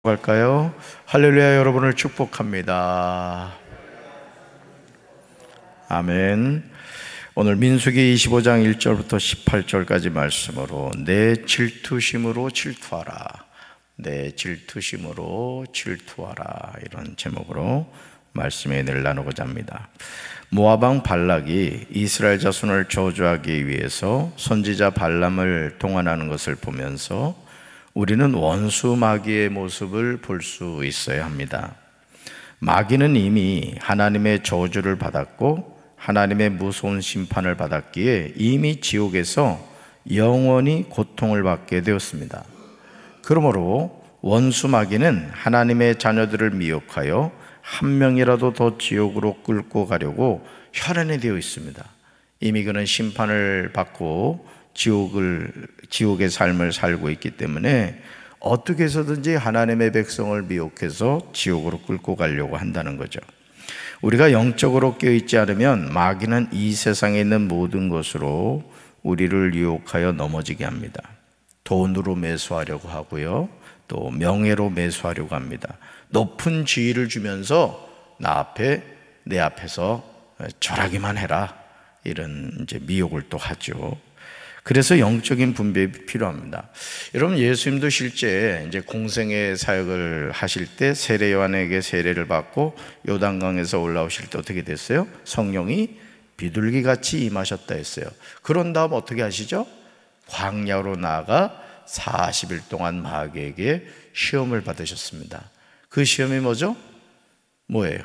할까요? 할렐루야. 여러분을 축복합니다. 아멘. 오늘 민수기 25장 1절부터 18절까지 말씀으로 내 질투심으로 질투하라, 내 질투심으로 질투하라, 이런 제목으로 말씀의 은혜를 나누고자 합니다. 모압 왕 발락이 이스라엘 자손을 저주하기 위해서 선지자 발람을 동원하는 것을 보면서 우리는 원수 마귀의 모습을 볼 수 있어야 합니다. 마귀는 이미 하나님의 저주를 받았고 하나님의 무서운 심판을 받았기에 이미 지옥에서 영원히 고통을 받게 되었습니다. 그러므로 원수 마귀는 하나님의 자녀들을 미혹하여 한 명이라도 더 지옥으로 끌고 가려고 혈안이 되어 있습니다. 이미 그는 심판을 받고 지옥의 삶을 살고 있기 때문에 어떻게 해서든지 하나님의 백성을 미혹해서 지옥으로 끌고 가려고 한다는 거죠. 우리가 영적으로 깨어있지 않으면 마귀는 이 세상에 있는 모든 것으로 우리를 유혹하여 넘어지게 합니다. 돈으로 매수하려고 하고요, 또 명예로 매수하려고 합니다. 높은 지위를 주면서 내 앞에서 절하기만 해라, 이런 이제 미혹을 또 하죠. 그래서 영적인 분별이 필요합니다. 여러분, 예수님도 실제 이제 공생의 사역을 하실 때 세례 요한에게 세례를 받고 요단강에서 올라오실 때 어떻게 됐어요? 성령이 비둘기같이 임하셨다 했어요. 그런 다음 어떻게 하시죠? 광야로 나아가 40일 동안 마귀에게 시험을 받으셨습니다. 그 시험이 뭐죠? 뭐예요?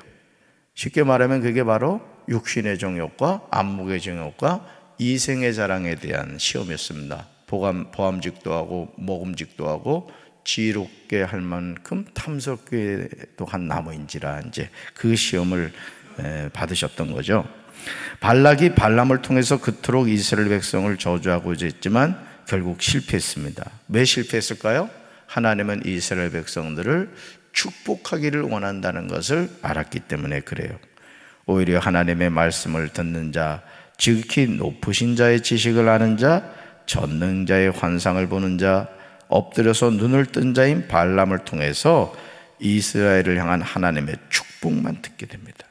쉽게 말하면 그게 바로 육신의 정욕과 안목의 정욕과 이생의 자랑에 대한 시험이었습니다. 보암직도 하고 먹음직도 하고 지혜롭게 할 만큼 탐스럽게도 한 나무인지라 이제 그 시험을 받으셨던 거죠. 발락이 발람을 통해서 그토록 이스라엘 백성을 저주하고자 했지만 결국 실패했습니다. 왜 실패했을까요? 하나님은 이스라엘 백성들을 축복하기를 원한다는 것을 알았기 때문에 그래요. 오히려 하나님의 말씀을 듣는 자, 지극히 높으신 자의 지식을 아는 자, 전능자의 환상을 보는 자, 엎드려서 눈을 뜬 자인 발람을 통해서 이스라엘을 향한 하나님의 축복만 듣게 됩니다.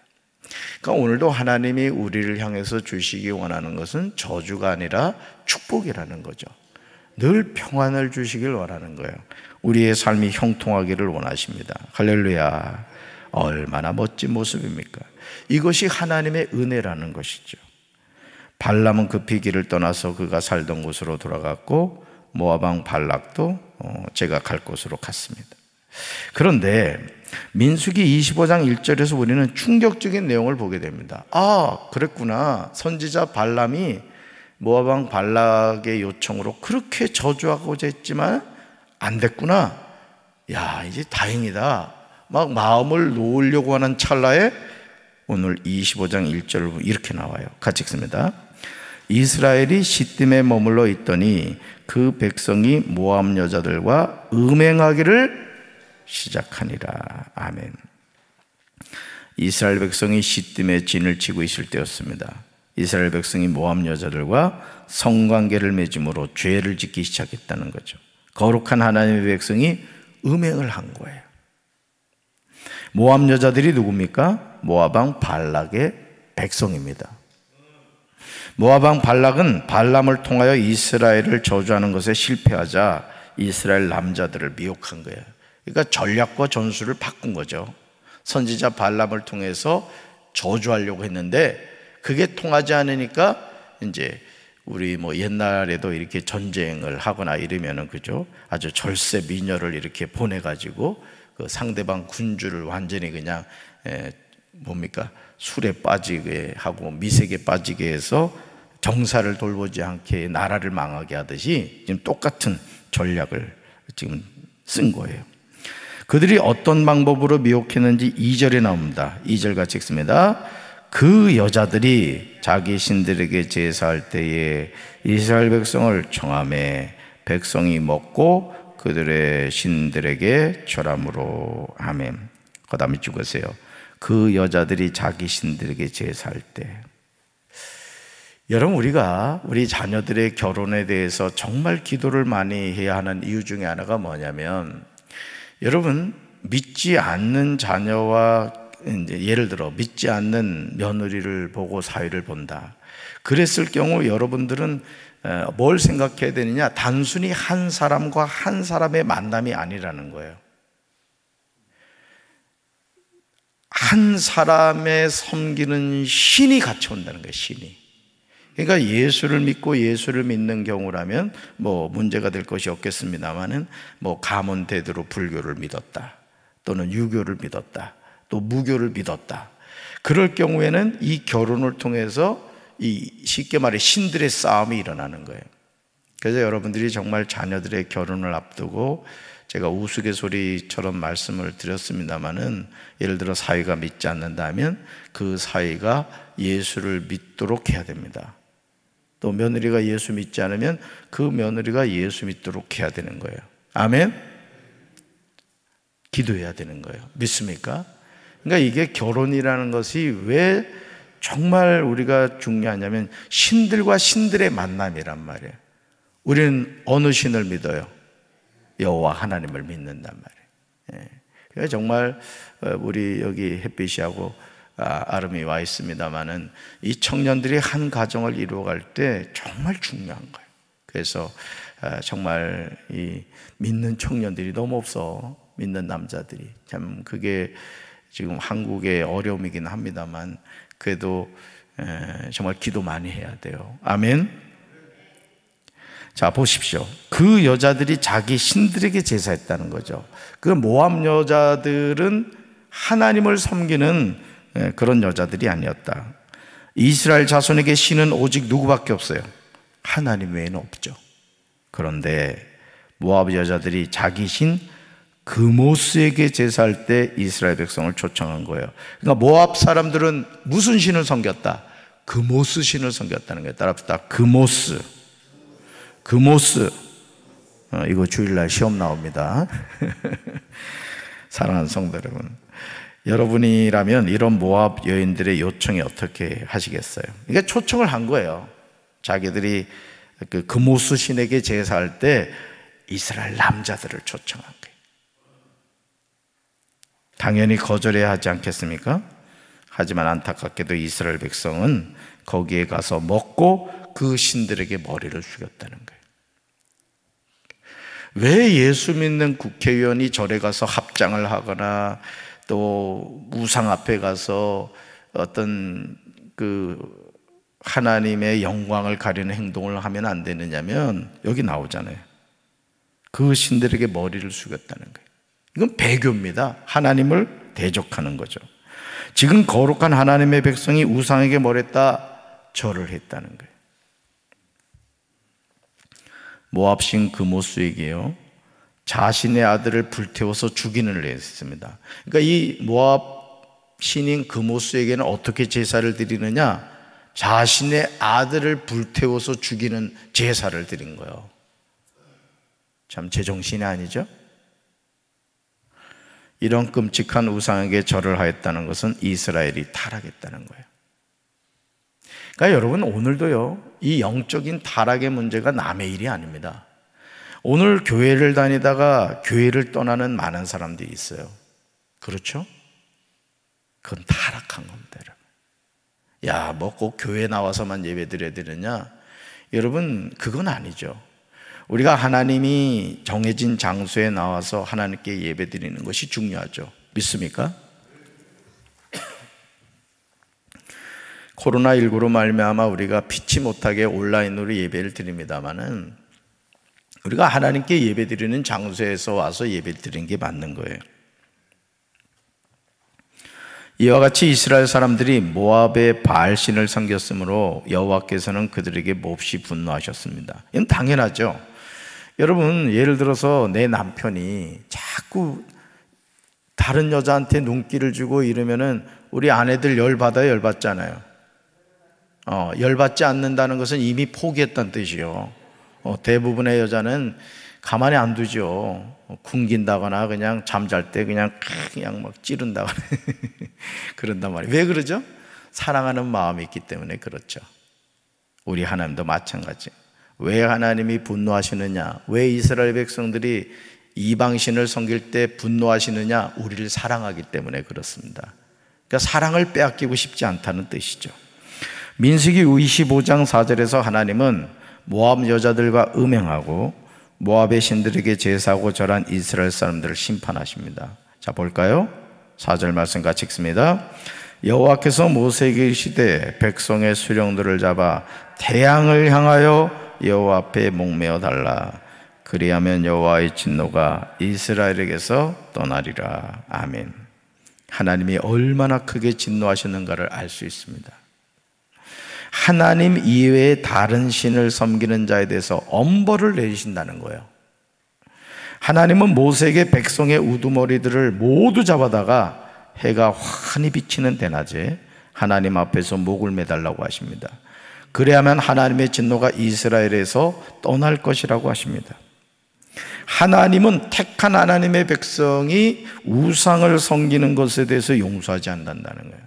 그러니까 오늘도 하나님이 우리를 향해서 주시기 원하는 것은 저주가 아니라 축복이라는 거죠. 늘 평안을 주시길 원하는 거예요. 우리의 삶이 형통하기를 원하십니다. 할렐루야. 얼마나 멋진 모습입니까? 이것이 하나님의 은혜라는 것이죠. 발람은 급히 길을 떠나서 그가 살던 곳으로 돌아갔고 모압 왕 발락도 제가 갈 곳으로 갔습니다. 그런데 민수기 25장 1절에서 우리는 충격적인 내용을 보게 됩니다. 아, 그랬구나. 선지자 발람이 모압 왕 발락의 요청으로 그렇게 저주하고자 했지만 안 됐구나. 야, 이제 다행이다. 막 마음을 놓으려고 하는 찰나에 오늘 25장 1절 이렇게 나와요. 같이 읽습니다. 이스라엘이 시딤에 머물러 있더니 그 백성이 모압 여자들과 음행하기를 시작하니라. 아멘. 이스라엘 백성이 시딤에 진을 치고 있을 때였습니다. 이스라엘 백성이 모압 여자들과 성관계를 맺음으로 죄를 짓기 시작했다는 거죠. 거룩한 하나님의 백성이 음행을 한 거예요. 모압 여자들이 누굽니까? 모압 왕 발락의 백성입니다. 모압 왕 발락은 발람을 통하여 이스라엘을 저주하는 것에 실패하자 이스라엘 남자들을 미혹한 거예요. 그러니까 전략과 전술을 바꾼 거죠. 선지자 발람을 통해서 저주하려고 했는데 그게 통하지 않으니까 이제 우리 옛날에도 이렇게 전쟁을 하거나 이러면은 그죠? 아주 절세 미녀를 이렇게 보내가지고 그 상대방 군주를 완전히 그냥 술에 빠지게 하고 미색에 빠지게 해서 정사를 돌보지 않게 나라를 망하게 하듯이 지금 똑같은 전략을 지금 쓴 거예요. 그들이 어떤 방법으로 미혹했는지 2절에 나옵니다. 2절 같이 읽습니다. 그 여자들이 자기 신들에게 제사할 때에 이스라엘 백성을 청함에 백성이 먹고 그들의 신들에게 절함으로. 아멘. 그 다음에 죽으세요. 그 여자들이 자기 신들에게 제사할 때. 여러분, 우리가 우리 자녀들의 결혼에 대해서 정말 기도를 많이 해야 하는 이유 중에 하나가 뭐냐면 여러분, 믿지 않는 자녀와 이제 예를 들어 믿지 않는 며느리를 보고 사위를 본다. 그랬을 경우 여러분들은 뭘 생각해야 되느냐? 단순히 한 사람과 한 사람의 만남이 아니라는 거예요. 한 사람의 섬기는 신이 같이 온다는 거예요. 신이. 그러니까 예수를 믿고 예수를 믿는 경우라면 뭐 문제가 될 것이 없겠습니다만은 뭐 가문대대로 불교를 믿었다, 또는 유교를 믿었다, 또 무교를 믿었다. 그럴 경우에는 이 결혼을 통해서 이 쉽게 말해 신들의 싸움이 일어나는 거예요. 그래서 여러분들이 정말 자녀들의 결혼을 앞두고 제가 우스갯소리처럼 말씀을 드렸습니다마는 예를 들어 사위가 믿지 않는다면 그 사위가 예수를 믿도록 해야 됩니다. 또 며느리가 예수 믿지 않으면 그 며느리가 예수 믿도록 해야 되는 거예요. 아멘? 기도해야 되는 거예요. 믿습니까? 그러니까 이게 결혼이라는 것이 왜 정말 우리가 중요하냐면 신들과 신들의 만남이란 말이에요. 우리는 어느 신을 믿어요? 여호와 하나님을 믿는단 말이에요. 그래서 정말 우리 여기 햇빛이하고 아름이 와 있습니다마는 이 청년들이 한 가정을 이루어갈 때 정말 중요한 거예요. 그래서 정말 이 믿는 청년들이 너무 없어. 믿는 남자들이. 참 그게 지금 한국의 어려움이긴 합니다만 그래도 정말 기도 많이 해야 돼요. 아멘. 자, 보십시오. 그 여자들이 자기 신들에게 제사했다는 거죠. 그 모압 여자들은 하나님을 섬기는 그런 여자들이 아니었다. 이스라엘 자손에게 신은 오직 누구밖에 없어요? 하나님 외에는 없죠. 그런데 모압 여자들이 자기 신 그모스에게 제사할 때 이스라엘 백성을 초청한 거예요. 그러니까 모압 사람들은 무슨 신을 섬겼다? 그모스 신을 섬겼다는 거예요. 따라붙다. 그모스. 이거 주일날 시험 나옵니다. 사랑하는 성도 여러분, 여러분이라면 이런 모압 여인들의 요청에 어떻게 하시겠어요? 그러니까 초청을 한 거예요. 자기들이 그 그모스 신에게 제사할 때 이스라엘 남자들을 초청한 거예요. 당연히 거절해야 하지 않겠습니까? 하지만 안타깝게도 이스라엘 백성은 거기에 가서 먹고 그 신들에게 머리를 숙였다는 거예요. 왜 예수 믿는 국회의원이 절에 가서 합장을 하거나 또 우상 앞에 가서 어떤 그 하나님의 영광을 가리는 행동을 하면 안 되느냐면 여기 나오잖아요. 그 신들에게 머리를 숙였다는 거예요. 이건 배교입니다. 하나님을 대적하는 거죠. 지금 거룩한 하나님의 백성이 우상에게 뭘 했다? 절을 했다는 거예요. 모압신 그모스에게요, 자신의 아들을 불태워서 죽이는 일을 했습니다. 그러니까 이 모압 신인 그모스에게는 어떻게 제사를 드리느냐? 자신의 아들을 불태워서 죽이는 제사를 드린 거예요. 참 제정신이 아니죠? 이런 끔찍한 우상에게 절을 하였다는 것은 이스라엘이 타락했다는 거예요. 그러니까 여러분, 오늘도요, 이 영적인 타락의 문제가 남의 일이 아닙니다. 오늘 교회를 다니다가 교회를 떠나는 많은 사람들이 있어요. 그렇죠? 그건 타락한 겁니다, 여러분. 야, 뭐 꼭 교회 나와서만 예배 드려야 되느냐? 여러분, 그건 아니죠. 우리가 하나님이 정해진 장소에 나와서 하나님께 예배 드리는 것이 중요하죠. 믿습니까? 코로나19로 말미암아 우리가 피치 못하게 온라인으로 예배를 드립니다마는 우리가 하나님께 예배 드리는 장소에서 와서 예배 드리는 게 맞는 거예요. 이와 같이 이스라엘 사람들이 모압의 바알신을 섬겼으므로 여호와께서는 그들에게 몹시 분노하셨습니다. 이건 당연하죠. 여러분, 예를 들어서 내 남편이 자꾸 다른 여자한테 눈길을 주고 이러면은 우리 아내들 열받아요, 열받잖아요. 열받지 않는다는 것은 이미 포기했다는 뜻이요. 대부분의 여자는 가만히 안 두죠. 굶긴다거나 그냥 잠잘 때 그냥 막 찌른다거나 그런단 말이에요. 왜 그러죠? 사랑하는 마음이 있기 때문에 그렇죠. 우리 하나님도 마찬가지. 왜 하나님이 분노하시느냐? 왜 이스라엘 백성들이 이방신을 섬길 때 분노하시느냐? 우리를 사랑하기 때문에 그렇습니다. 그러니까 사랑을 빼앗기고 싶지 않다는 뜻이죠. 민수기 25장 4절에서 하나님은 모압 여자들과 음행하고 모압의 신들에게 제사하고 절한 이스라엘 사람들을 심판하십니다. 자, 볼까요? 4절 말씀 같이 읽습니다. 여호와께서 모세에게 이르시되 백성의 수령들을 잡아 태양을 향하여 여호와 앞에 목매어 달라. 그리하면 여호와의 진노가 이스라엘에게서 떠나리라. 아멘. 하나님이 얼마나 크게 진노하셨는가를 알 수 있습니다. 하나님 이외에 다른 신을 섬기는 자에 대해서 엄벌을 내리신다는 거예요. 하나님은 모세에게 백성의 우두머리들을 모두 잡아다가 해가 환히 비치는 대낮에 하나님 앞에서 목을 매달라고 하십니다. 그래야만 하나님의 진노가 이스라엘에서 떠날 것이라고 하십니다. 하나님은 택한 하나님의 백성이 우상을 섬기는 것에 대해서 용서하지 않는다는 거예요.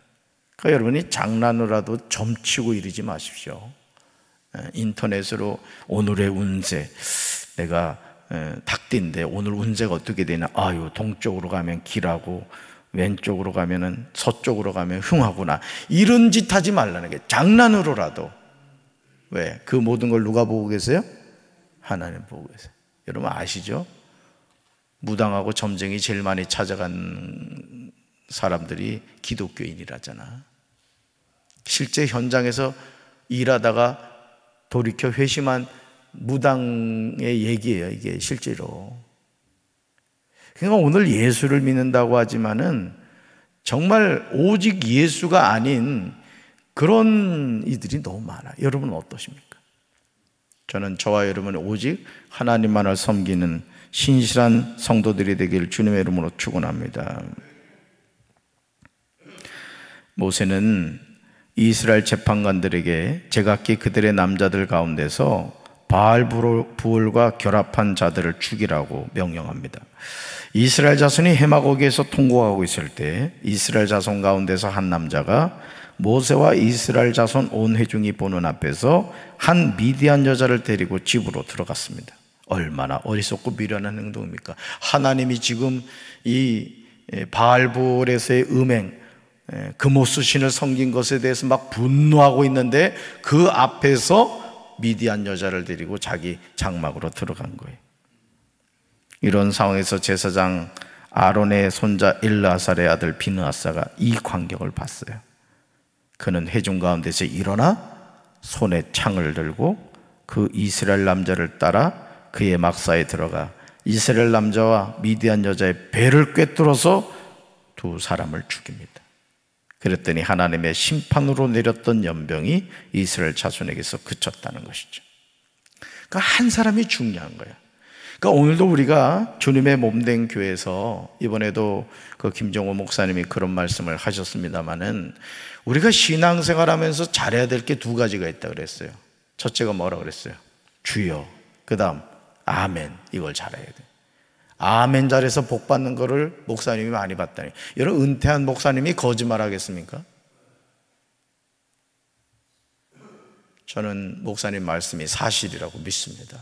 그러니까 여러분이 장난으로라도 점치고 이러지 마십시오. 인터넷으로 오늘의 운세, 내가 닭띠인데 오늘 운세가 어떻게 되나? 아유, 동쪽으로 가면 기라고, 왼쪽으로 가면은 서쪽으로 가면 흉하구나. 이런 짓 하지 말라는 게, 장난으로라도. 왜? 그 모든 걸 누가 보고 계세요? 하나님 보고 계세요. 여러분 아시죠? 무당하고 점쟁이 제일 많이 찾아간 사람들이 기독교인이라잖아. 실제 현장에서 일하다가 돌이켜 회심한 무당의 얘기예요, 이게 실제로. 그러니까 오늘 예수를 믿는다고 하지만은 정말 오직 예수가 아닌 그런 이들이 너무 많아요. 여러분은 어떠십니까? 저는 저와 여러분은 오직 하나님만을 섬기는 신실한 성도들이 되기를 주님의 이름으로 축원합니다. 모세는 이스라엘 재판관들에게 제각기 그들의 남자들 가운데서 바알 부올과 결합한 자들을 죽이라고 명령합니다. 이스라엘 자손이 해마고기에서 통곡하고 있을 때 이스라엘 자손 가운데서 한 남자가 모세와 이스라엘 자손 온 회중이 보는 앞에서 한 미디안 여자를 데리고 집으로 들어갔습니다. 얼마나 어리석고 미련한 행동입니까? 하나님이 지금 이 바알볼에서의 음행, 금오스 신을 섬긴 것에 대해서 막 분노하고 있는데 그 앞에서 미디안 여자를 데리고 자기 장막으로 들어간 거예요. 이런 상황에서 제사장 아론의 손자 엘르아살의 아들 비느하사가 이 광경을 봤어요. 그는 회중 가운데서 일어나 손에 창을 들고 그 이스라엘 남자를 따라 그의 막사에 들어가 이스라엘 남자와 미디안 여자의 배를 꿰뚫어서 두 사람을 죽입니다. 그랬더니 하나님의 심판으로 내렸던 연병이 이스라엘 자손에게서 그쳤다는 것이죠. 그러니까 한 사람이 중요한 거예요. 그러니까 오늘도 우리가 주님의 몸된 교회에서 이번에도 그 김정호 목사님이 그런 말씀을 하셨습니다마는 우리가 신앙생활 하면서 잘해야 될 게 두 가지가 있다 그랬어요. 첫째가 뭐라 그랬어요? 주여. 그 다음 아멘. 이걸 잘해야 돼. 아멘 잘해서 복 받는 거를 목사님이 많이 봤다니. 여러분 은퇴한 목사님이 거짓말 하겠습니까? 저는 목사님 말씀이 사실이라고 믿습니다.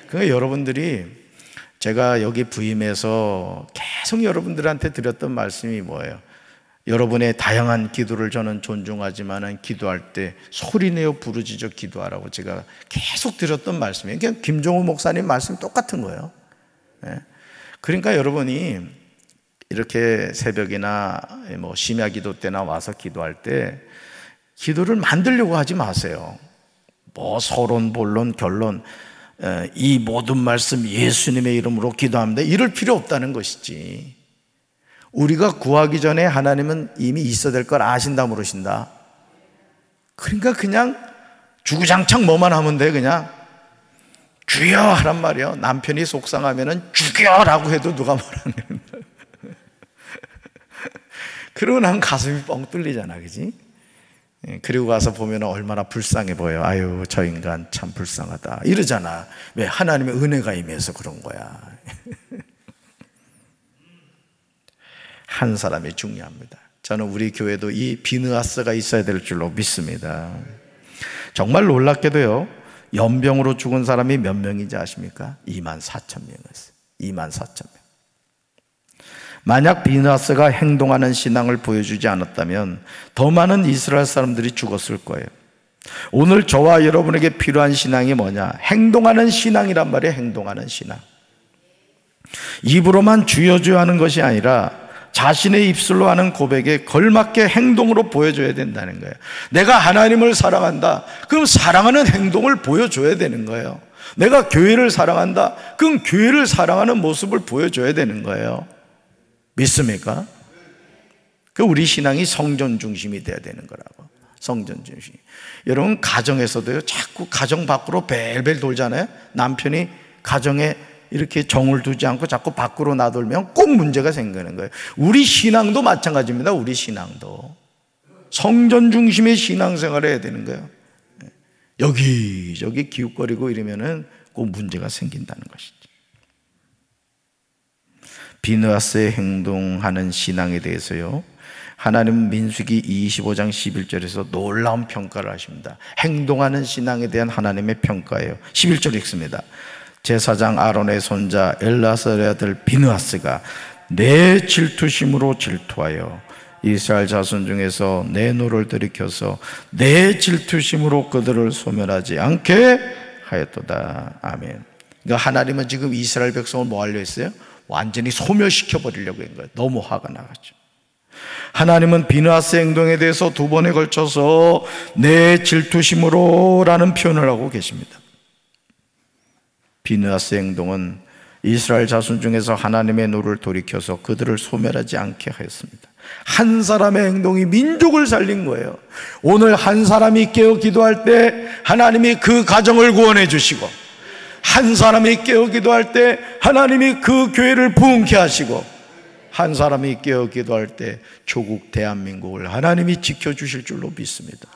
그러니까 여러분들이, 제가 여기 부임해서 계속 여러분들한테 드렸던 말씀이 뭐예요? 여러분의 다양한 기도를 저는 존중하지만 기도할 때 소리내어 부르짖어 기도하라고 제가 계속 드렸던 말씀이에요. 그냥 김종호 목사님 말씀 똑같은 거예요. 그러니까 여러분이 이렇게 새벽이나 뭐 심야 기도 때나 와서 기도할 때 기도를 만들려고 하지 마세요. 뭐 서론, 본론, 결론, 이 모든 말씀 예수님의 이름으로 기도합니다, 이럴 필요 없다는 것이지. 우리가 구하기 전에 하나님은 이미 있어야 될 걸 아신다 모르신다. 그러니까 그냥 주구장창 뭐만 하면 돼. 그냥 주여 하란 말이요. 남편이 속상하면은 죽여라고 해도 누가 뭐라는 거야. 그러고 나면 가슴이 뻥 뚫리잖아, 그지? 그리고 가서 보면 얼마나 불쌍해 보여. 아유, 저 인간 참 불쌍하다 이러잖아. 왜? 하나님의 은혜가 임해서 그런 거야. 한 사람이 중요합니다. 저는 우리 교회도 이 비느하스가 있어야 될 줄로 믿습니다. 정말 놀랍게도요, 연병으로 죽은 사람이 몇 명인지 아십니까? 24,000명이었어요. 24,000명. 만약 비느하스가 행동하는 신앙을 보여주지 않았다면 더 많은 이스라엘 사람들이 죽었을 거예요. 오늘 저와 여러분에게 필요한 신앙이 뭐냐? 행동하는 신앙이란 말이에요. 행동하는 신앙. 입으로만 주여 주여 하는 것이 아니라 자신의 입술로 하는 고백에 걸맞게 행동으로 보여줘야 된다는 거예요. 내가 하나님을 사랑한다. 그럼 사랑하는 행동을 보여줘야 되는 거예요. 내가 교회를 사랑한다. 그럼 교회를 사랑하는 모습을 보여줘야 되는 거예요. 믿습니까? 그 우리 신앙이 성전 중심이 돼야 되는 거라고. 성전 중심. 여러분 가정에서도요, 자꾸 가정 밖으로 벨벨 돌잖아요. 남편이 가정에 이렇게 정을 두지 않고 자꾸 밖으로 나돌면 꼭 문제가 생기는 거예요. 우리 신앙도 마찬가지입니다. 우리 신앙도 성전 중심의 신앙생활을 해야 되는 거예요. 여기저기 기웃거리고 이러면은 꼭 문제가 생긴다는 것이죠. 비느하스의 행동하는 신앙에 대해서요, 하나님은 민수기 25장 11절에서 놀라운 평가를 하십니다. 행동하는 신앙에 대한 하나님의 평가예요. 11절 읽습니다. 제사장 아론의 손자 엘라사의 아들 비느하스가 내 질투심으로 질투하여 이스라엘 자손 중에서 내 노를 들이켜서 내 질투심으로 그들을 소멸하지 않게 하였도다. 아멘. 그러니까 하나님은 지금 이스라엘 백성을 뭐 하려 했어요? 완전히 소멸시켜 버리려고 한 거예요. 너무 화가 나갔죠. 하나님은 비느하스의 행동에 대해서 두 번에 걸쳐서 내 질투심으로 라는 표현을 하고 계십니다. 비느하스의 행동은 이스라엘 자손 중에서 하나님의 노를 돌이켜서 그들을 소멸하지 않게 하였습니다. 한 사람의 행동이 민족을 살린 거예요. 오늘 한 사람이 깨어 기도할 때 하나님이 그 가정을 구원해 주시고, 한 사람이 깨어 기도할 때 하나님이 그 교회를 부흥케 하시고, 한 사람이 깨어 기도할 때 조국 대한민국을 하나님이 지켜주실 줄로 믿습니다.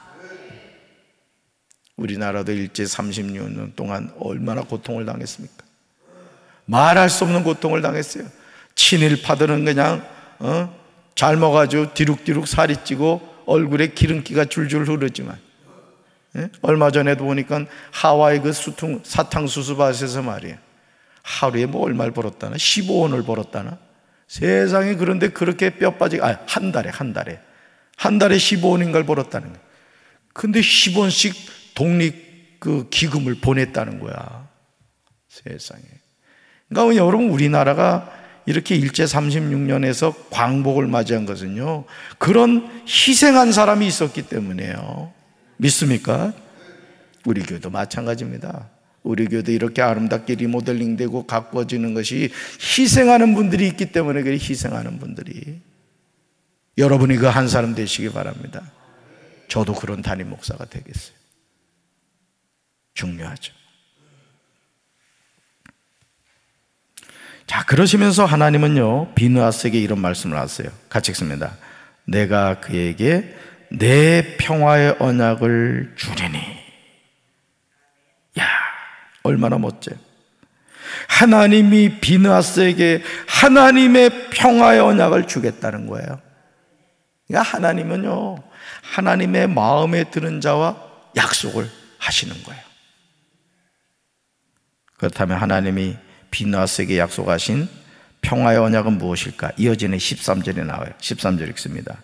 우리나라도 일제 36년 동안 얼마나 고통을 당했습니까? 말할 수 없는 고통을 당했어요. 친일파들은 그냥 젊어가지고 뒤룩뒤룩 살이 찌고 얼굴에 기름기가 줄줄 흐르지만, 얼마 전에도 보니까 하와이 그 사탕수수밭에서 말이에요, 하루에 뭐 얼마를 벌었다나? 15원을 벌었다나? 세상에, 그런데 그렇게 뼈 빠지게, 한 달에 15원인가를 벌었다는 거예요. 근데 10원씩 독립 그 기금을 보냈다는 거야. 세상에. 그러니까 여러분, 우리나라가 이렇게 일제 36년에서 광복을 맞이한 것은요, 그런 희생한 사람이 있었기 때문에요. 믿습니까? 우리 교회도 마찬가지입니다. 우리 교회도 이렇게 아름답게 리모델링 되고 가꾸어지는 것이 희생하는 분들이 있기 때문에 그래. 희생하는 분들이. 여러분이 그 한 사람 되시기 바랍니다. 저도 그런 담임 목사가 되겠어요. 중요하죠. 자, 그러시면서 하나님은요, 비느하스에게 이런 말씀을 하세요. 같이 읽습니다. 내가 그에게 내 평화의 언약을 주리니. 야, 얼마나 멋져요. 하나님이 비느하스에게 하나님의 평화의 언약을 주겠다는 거예요. 그러니까 하나님은요, 하나님의 마음에 드는 자와 약속을 하시는 거예요. 그렇다면 하나님이 비느하스에게 약속하신 평화의 언약은 무엇일까? 이어지는 13절에 나와요. 13절 읽습니다.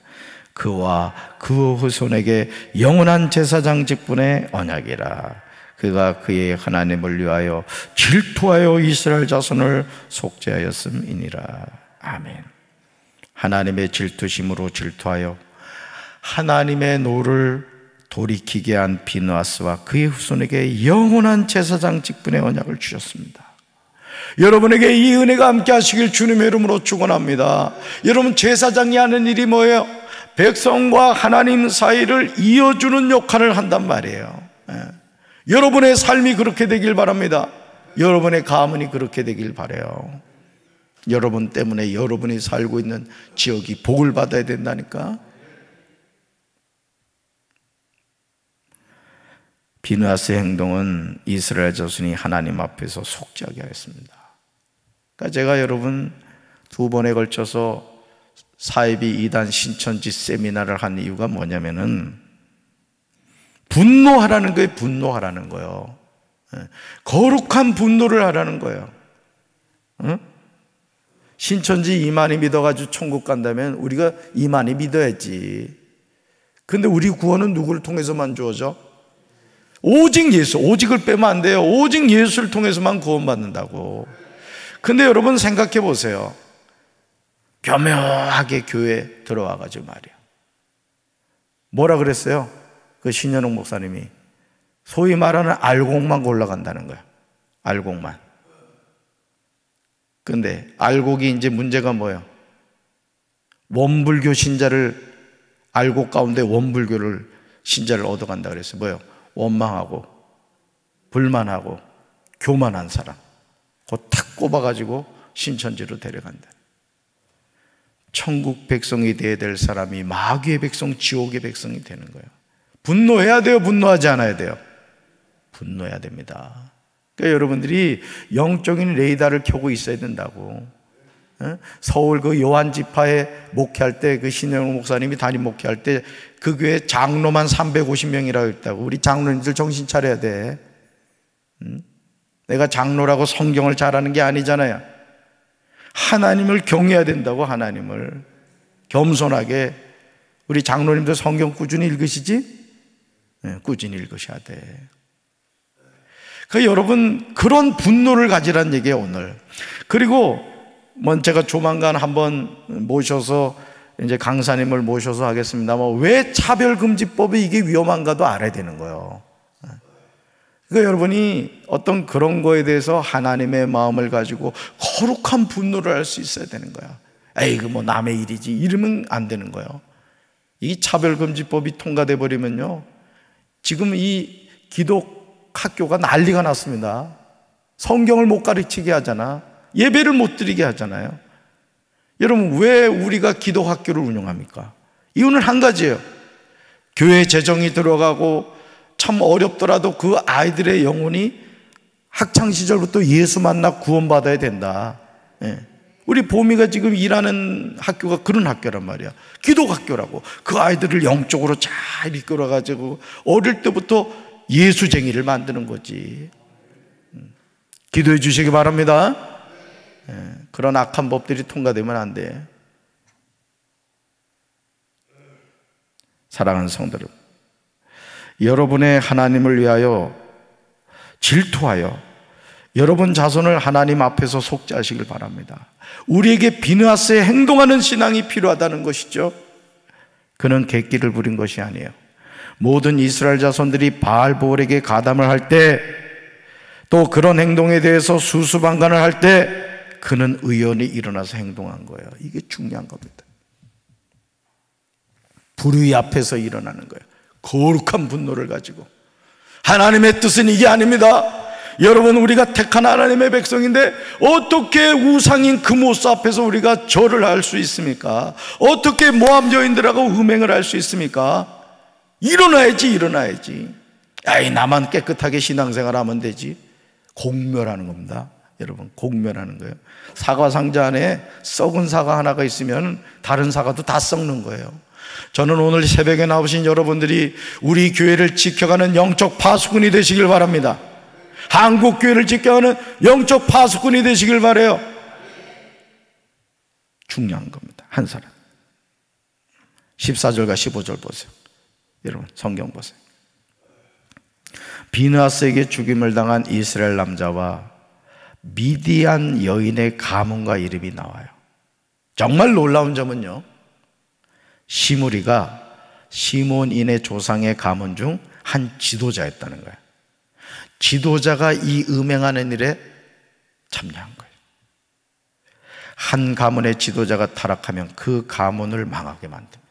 그와 그 후손에게 영원한 제사장 직분의 언약이라. 그가 그의 하나님을 위하여 질투하여 이스라엘 자손을 속죄하였음이니라. 아멘. 하나님의 질투심으로 질투하여 하나님의 노를 돌이키게 한 비느하스와 그의 후손에게 영원한 제사장 직분의 언약을 주셨습니다. 여러분에게 이 은혜가 함께 하시길 주님의 이름으로 축원합니다. 여러분, 제사장이 하는 일이 뭐예요? 백성과 하나님 사이를 이어주는 역할을 한단 말이에요. 여러분의 삶이 그렇게 되길 바랍니다. 여러분의 가문이 그렇게 되길 바라요. 여러분 때문에 여러분이 살고 있는 지역이 복을 받아야 된다니까. 비느하스의 행동은 이스라엘 자손이 하나님 앞에서 속죄하게 하였습니다. 그러니까 제가 여러분 두 번에 걸쳐서 사이비 2단 신천지 세미나를 한 이유가 뭐냐면은 분노하라는 거예요. 분노하라는 거예요. 거룩한 분노를 하라는 거예요. 응? 신천지 이만희 믿어가지고 천국 간다면 우리가 이만희 믿어야지. 근데 우리 구원은 누구를 통해서만 주어져? 오직 예수, 오직을 빼면 안 돼요. 오직 예수를 통해서만 구원받는다고. 근데 여러분 생각해 보세요. 교묘하게 교회에 들어와가지고 말이야, 뭐라 그랬어요? 그 신현옥 목사님이 소위 말하는 알곡만 골라간다는 거야. 알곡만. 근데 알곡이 이제 문제가 뭐예요? 원불교 신자를, 알곡 가운데 원불교를 신자를 얻어간다 그랬어요. 뭐예요? 원망하고 불만하고 교만한 사람, 그거 탁 꼽아가지고 신천지로 데려간다. 천국 백성이 되어야 될 사람이 마귀의 백성, 지옥의 백성이 되는 거예요. 분노해야 돼요? 분노하지 않아야 돼요? 분노해야 됩니다. 그러니까 여러분들이 영적인 레이더를 켜고 있어야 된다고. 서울 그 요한지파에 목회할 때, 그 신영호 목사님이 담임 목회할 때 그 교회 장로만 350명이라고 했다고. 우리 장로님들 정신 차려야 돼. 내가 장로라고 성경을 잘하는 게 아니잖아요. 하나님을 경외해야 된다고. 하나님을 겸손하게. 우리 장로님들 성경 꾸준히 읽으시지? 네, 꾸준히 읽으셔야 돼. 그러니까 여러분, 그런 분노를 가지라는 얘기예요 오늘. 그리고 제가 조만간 한번 모셔서, 이제 강사님을 모셔서 하겠습니다만, 왜 차별금지법이 이게 위험한가도 알아야 되는 거예요. 그러니까 여러분이 어떤 그런 거에 대해서 하나님의 마음을 가지고 거룩한 분노를 할 수 있어야 되는 거야. 에이, 그 뭐 남의 일이지, 이러면 안 되는 거예요. 이 차별금지법이 통과돼 버리면요, 지금 이 기독학교가 난리가 났습니다. 성경을 못 가르치게 하잖아. 예배를 못 드리게 하잖아요. 여러분, 왜 우리가 기독학교를 운영합니까? 이유는 한 가지예요. 교회 재정이 들어가고 참 어렵더라도 그 아이들의 영혼이 학창시절부터 예수 만나 구원받아야 된다. 우리 보미가 지금 일하는 학교가 그런 학교란 말이야. 기독학교라고. 그 아이들을 영적으로 잘 이끌어가지고 어릴 때부터 예수쟁이를 만드는 거지. 기도해 주시기 바랍니다. 그런 악한 법들이 통과되면 안 돼. 사랑하는 성도 여러분, 여러분의 하나님을 위하여 질투하여 여러분 자손을 하나님 앞에서 속죄하시길 바랍니다. 우리에게 비느하스에 행동하는 신앙이 필요하다는 것이죠. 그는 객기를 부린 것이 아니에요. 모든 이스라엘 자손들이 바알보올에게 가담을 할 때, 또 그런 행동에 대해서 수수방관을 할 때 그는 의연히 일어나서 행동한 거예요. 이게 중요한 겁니다. 불의 앞에서 일어나는 거예요. 거룩한 분노를 가지고. 하나님의 뜻은 이게 아닙니다. 여러분, 우리가 택한 하나님의 백성인데 어떻게 우상인 금오스 앞에서 우리가 절을 할 수 있습니까? 어떻게 모압 여인들하고 음행을 할 수 있습니까? 일어나야지. 아이, 나만 깨끗하게 신앙생활 하면 되지. 공멸하는 겁니다. 여러분, 공멸하는 거예요. 사과 상자 안에 썩은 사과 하나가 있으면 다른 사과도 다 썩는 거예요. 저는 오늘 새벽에 나오신 여러분들이 우리 교회를 지켜가는 영적 파수꾼이 되시길 바랍니다. 한국 교회를 지켜가는 영적 파수꾼이 되시길 바라요. 중요한 겁니다. 한 사람. 14절과 15절 보세요. 여러분, 성경 보세요. 비느하스에게 죽임을 당한 이스라엘 남자와 미디안 여인의 가문과 이름이 나와요. 정말 놀라운 점은요, 시므리가 시몬인의 조상의 가문 중 한 지도자였다는 거예요. 지도자가 이 음행하는 일에 참여한 거예요. 한 가문의 지도자가 타락하면 그 가문을 망하게 만듭니다.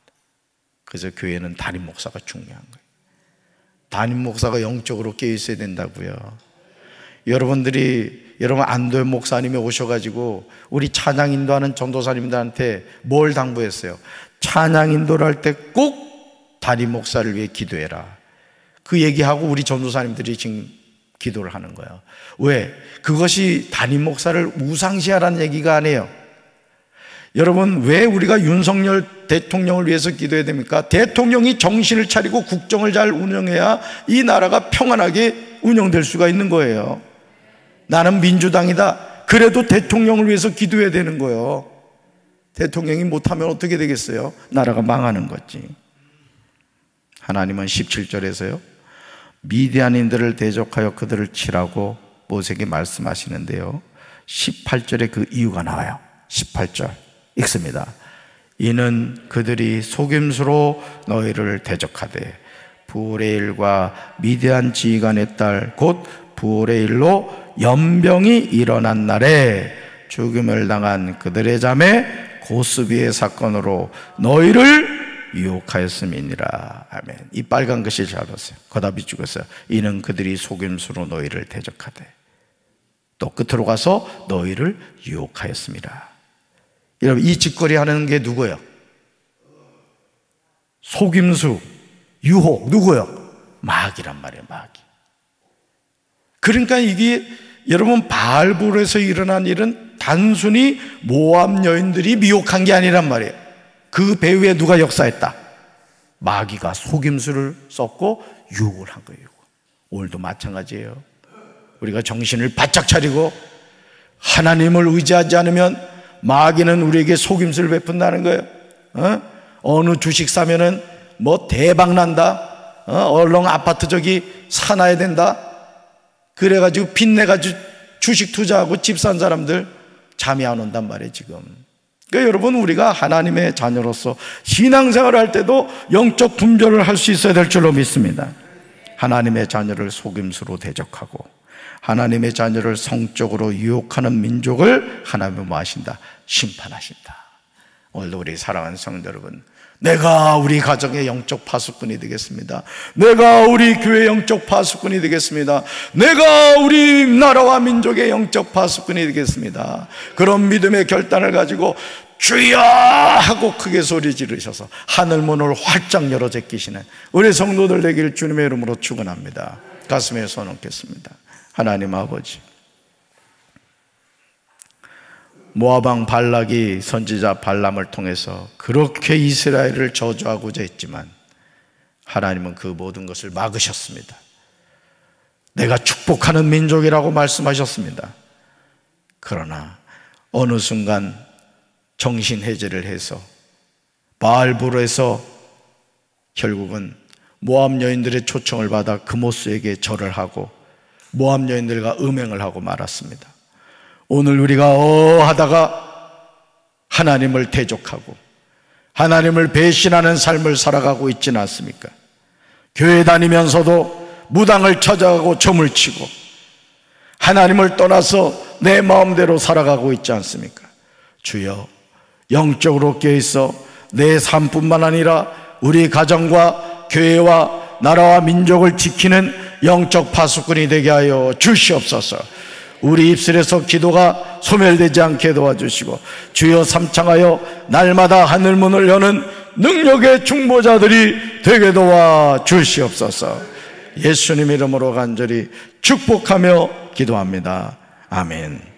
그래서 교회는 담임 목사가 중요한 거예요. 담임 목사가 영적으로 깨어 있어야 된다고요. 여러분 안도현 목사님이 오셔가지고 우리 찬양 인도하는 전도사님들한테 뭘 당부했어요? 찬양 인도를 할 때 꼭 담임 목사를 위해 기도해라. 그 얘기하고 우리 전도사님들이 지금 기도를 하는 거예요. 왜? 그것이 담임 목사를 우상시하라는 얘기가 아니에요. 여러분, 왜 우리가 윤석열 대통령을 위해서 기도해야 됩니까? 대통령이 정신을 차리고 국정을 잘 운영해야 이 나라가 평안하게 운영될 수가 있는 거예요. 나는 민주당이다. 그래도 대통령을 위해서 기도해야 되는 거예요. 대통령이 못하면 어떻게 되겠어요? 나라가 망하는 거지. 하나님은 17절에서요, 미디안인들을 대적하여 그들을 치라고 모세에게 말씀하시는데요, 18절에 그 이유가 나와요. 18절 읽습니다. 이는 그들이 속임수로 너희를 대적하되 부레일과 미디안 지휘관의 딸 곧 부레일로 연병이 일어난 날에 죽음을 당한 그들의 자매 고스비의 사건으로 너희를 유혹하였음이니라. 아멘. 이 빨간 글씨 잘 보세요. 거답이 죽었어요. 이는 그들이 속임수로 너희를 대적하되, 또 끝으로 가서 너희를 유혹하였습니다. 여러분, 이 짓거리 하는 게 누구예요? 속임수, 유혹, 누구예요? 마귀란 말이에요. 마귀. 그러니까 이게 여러분, 바알볼에서 일어난 일은 단순히 모압 여인들이 미혹한 게 아니란 말이에요. 그 배후에 누가 역사했다? 마귀가 속임수를 썼고 유혹을 한 거예요. 오늘도 마찬가지예요. 우리가 정신을 바짝 차리고 하나님을 의지하지 않으면 마귀는 우리에게 속임수를 베푼다는 거예요. 어느 주식 사면은 뭐 대박 난다, 얼렁 아파트 저기 사놔야 된다, 그래가지고 빚내가지고 주식 투자하고 집 산 사람들 잠이 안 온단 말이에요 지금. 그러니까 여러분, 우리가 하나님의 자녀로서 신앙생활을 할 때도 영적 분별을 할 수 있어야 될 줄로 믿습니다. 하나님의 자녀를 속임수로 대적하고 하나님의 자녀를 성적으로 유혹하는 민족을 하나님은 뭐 하신다? 심판하신다. 오늘도 우리 사랑하는 성도 여러분, 내가 우리 가정의 영적 파수꾼이 되겠습니다. 내가 우리 교회의 영적 파수꾼이 되겠습니다. 내가 우리 나라와 민족의 영적 파수꾼이 되겠습니다. 그런 믿음의 결단을 가지고 주여 하고 크게 소리 지르셔서 하늘문을 활짝 열어 제끼시는 우리 성도들 되길 주님의 이름으로 축원합니다. 가슴에 손 얹겠습니다. 하나님 아버지, 모압 왕 발락이 선지자 발람을 통해서 그렇게 이스라엘을 저주하고자 했지만 하나님은 그 모든 것을 막으셨습니다. 내가 축복하는 민족이라고 말씀하셨습니다. 그러나 어느 순간 정신해제를 해서 바알보로에서 결국은 모압 여인들의 초청을 받아 그모스에게 절을 하고 모압 여인들과 음행을 하고 말았습니다. 오늘 우리가 하다가 하나님을 대적하고 하나님을 배신하는 삶을 살아가고 있지는 않습니까? 교회 다니면서도 무당을 찾아가고 점을 치고 하나님을 떠나서 내 마음대로 살아가고 있지 않습니까? 주여, 영적으로 깨어있어 내 삶뿐만 아니라 우리 가정과 교회와 나라와 민족을 지키는 영적 파수꾼이 되게 하여 주시옵소서. 우리 입술에서 기도가 소멸되지 않게 도와주시고 주여 삼창하여 날마다 하늘문을 여는 능력의 중보자들이 되게 도와주시옵소서. 예수님 이름으로 간절히 축복하며 기도합니다. 아멘.